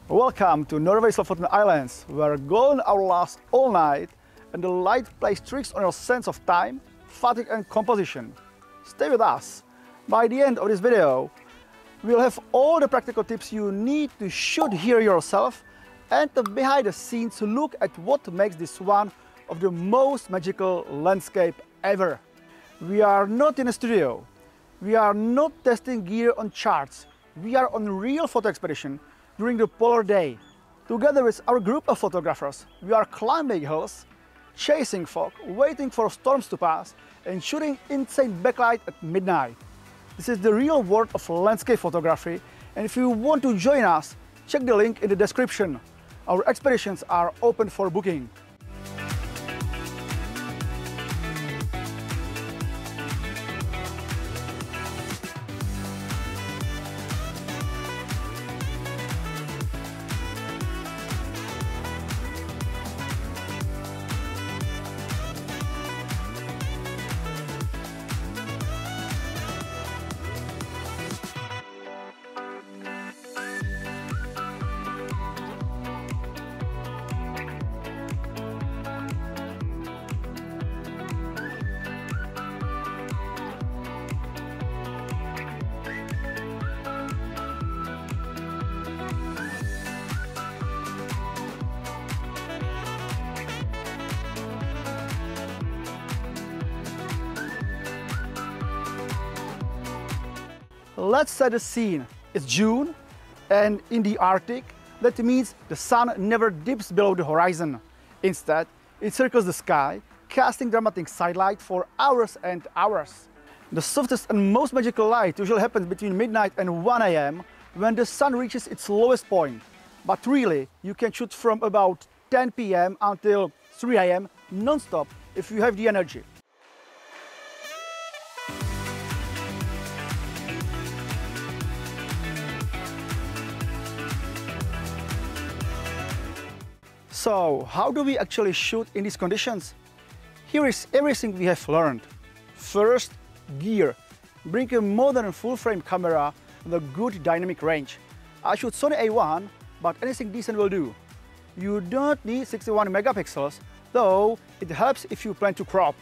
Welcome to Norway's Lofoten Islands, where golden hour lasts all night and the light plays tricks on your sense of time, fatigue and composition. Stay with us. By the end of this video, we'll have all the practical tips you need to shoot here yourself and a behind the scenes look at what makes this one of the most magical landscape ever. We are not in a studio. We are not testing gear on charts. We are on a real photo expedition during the polar day. Together with our group of photographers, we are climbing hills, chasing fog, waiting for storms to pass, and shooting insane backlight at midnight. This is the real world of landscape photography, and if you want to join us, check the link in the description. Our expeditions are open for booking. Let's set the scene. It's June and in the Arctic, that means the sun never dips below the horizon. Instead, it circles the sky, casting dramatic sidelight for hours and hours. The softest and most magical light usually happens between midnight and 1 AM when the sun reaches its lowest point. But really, you can shoot from about 10 PM until 3 AM non-stop if you have the energy. So, how do we actually shoot in these conditions? Here is everything we have learned. First, gear. Bring a modern full-frame camera with a good dynamic range. I shoot Sony A1, but anything decent will do. You don't need 61 megapixels, though it helps if you plan to crop.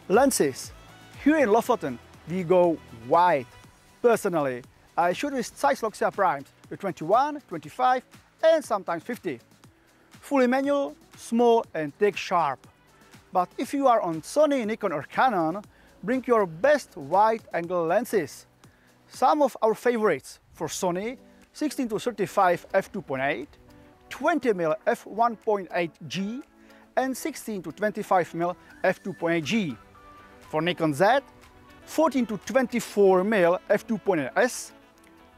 Lenses. Here in Lofoten, we go wide. Personally, I shoot with size Loxia primes, the 21, 25 and sometimes 50. Fully manual, small and take sharp. But if you are on Sony, Nikon or Canon, bring your best wide-angle lenses. Some of our favorites for Sony: 16-35 f2.8, 20mm f1.8G and 16-25mm f2.8G. For Nikon Z, 14-24mm f2.8S,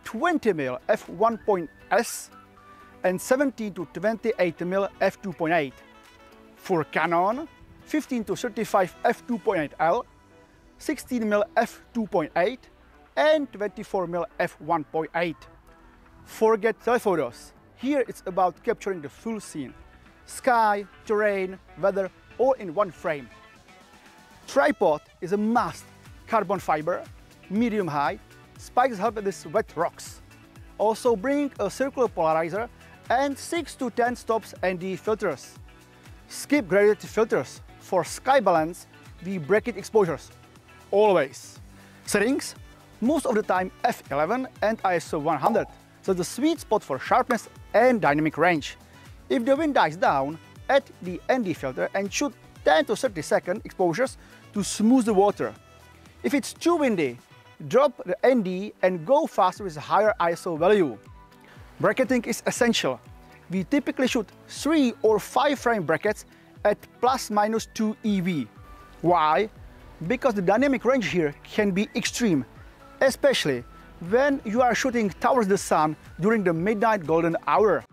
20mm f1.S and 17-28mm f2.8. For Canon, 15-35 f2.8L, 16mm f2.8 and 24mm f1.8. Forget telephotos. Here it's about capturing the full scene. Sky, terrain, weather, all in one frame. Tripod is a must. Carbon fiber, medium height, spikes help with these wet rocks. Also bring a circular polarizer and 6 to 10 stops ND filters. Skip graded filters. For sky balance, we bracket exposures. Always. Settings, most of the time f11 and ISO 100. So the sweet spot for sharpness and dynamic range. If the wind dies down, add the ND filter and shoot 10 to 30 second exposures to smooth the water. If it's too windy, drop the ND and go faster with a higher ISO value. Bracketing is essential. We typically shoot 3 or 5 frame brackets at ±2 EV. Why? Because the dynamic range here can be extreme, especially when you are shooting towards the sun during the midnight golden hour.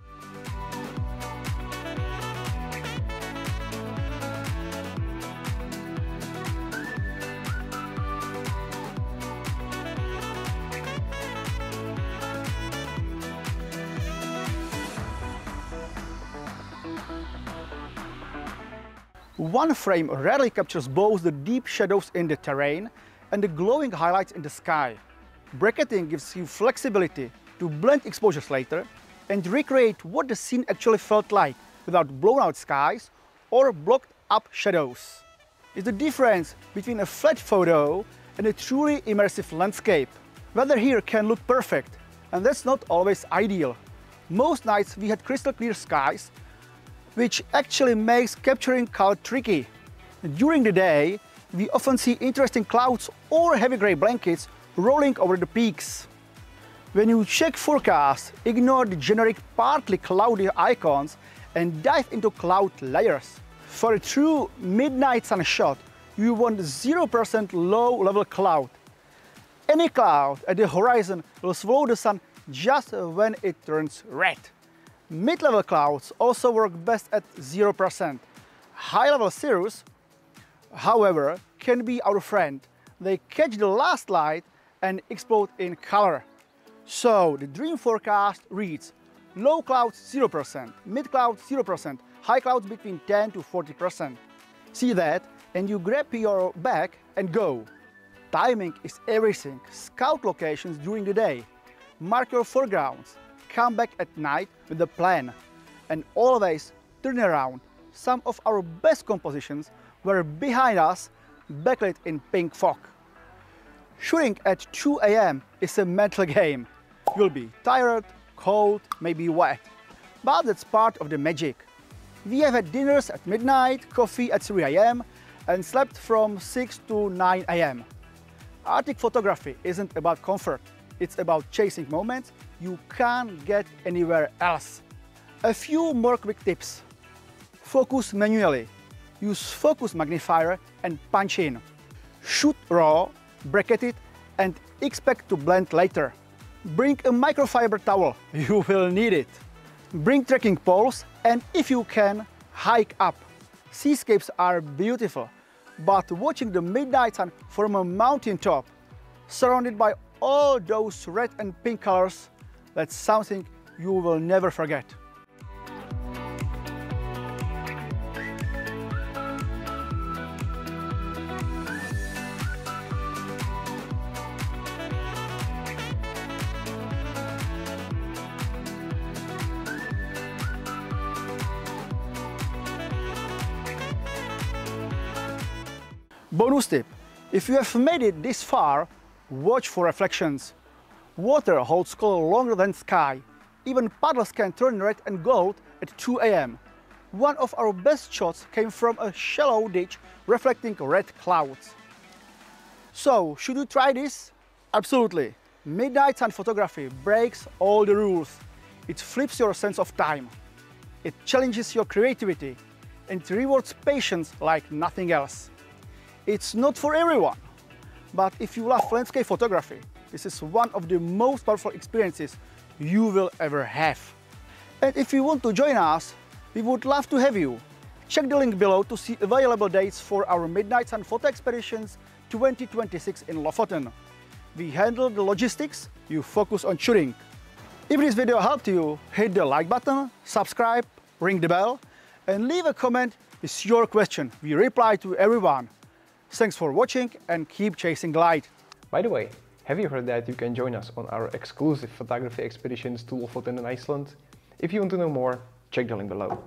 One frame rarely captures both the deep shadows in the terrain and the glowing highlights in the sky. Bracketing gives you flexibility to blend exposures later, and recreate what the scene actually felt like without blown out skies or blocked up shadows. It's the difference between a flat photo and a truly immersive landscape. Weather here can look perfect, and that's not always ideal. Most nights we had crystal clear skies, which actually makes capturing color tricky. During the day, we often see interesting clouds or heavy gray blankets rolling over the peaks. When you check forecast, ignore the generic partly cloudy icons and dive into cloud layers. For a true midnight sun shot, you want 0% low-level cloud. Any cloud at the horizon will swallow the sun just when it turns red. Mid-level clouds also work best at 0%. High-level cirrus, however, can be our friend. They catch the last light and explode in color. So the dream forecast reads low clouds 0%, mid clouds 0%, high clouds between 10 to 40%. See that and you grab your bag and go. Timing is everything. Scout locations during the day. Mark your foregrounds. Come back at night with a plan. And always turn around. Some of our best compositions were behind us, backlit in pink fog. Shooting at 2 AM is a mental game. You'll be tired, cold, maybe wet. But that's part of the magic. We have had dinners at midnight, coffee at 3 AM, and slept from 6 to 9 AM. Arctic photography isn't about comfort. It's about chasing moments you can't get anywhere else. A few more quick tips. Focus manually. Use focus magnifier and punch in. Shoot raw, bracket it, and expect to blend later. Bring a microfiber towel, you will need it. Bring trekking poles and if you can, hike up. Seascapes are beautiful, but watching the midnight sun from a mountain top, surrounded by all those red and pink colors, that's something you will never forget. Bonus tip, if you have made it this far, watch for reflections. Water holds color longer than sky. Even puddles can turn red and gold at 2 AM. One of our best shots came from a shallow ditch reflecting red clouds. So, should you try this? Absolutely. Midnight sun photography breaks all the rules. It flips your sense of time. It challenges your creativity and rewards patience like nothing else. It's not for everyone, but if you love landscape photography, this is one of the most powerful experiences you will ever have. And if you want to join us, we would love to have you. Check the link below to see available dates for our Midnight Sun Photo Expeditions 2026 in Lofoten. We handle the logistics, you focus on shooting. If this video helped you, hit the like button, subscribe, ring the bell, and leave a comment with your question. We reply to everyone. Thanks for watching and keep chasing light. By the way, have you heard that you can join us on our exclusive photography expeditions to Lofoten in Iceland? If you want to know more, check the link below.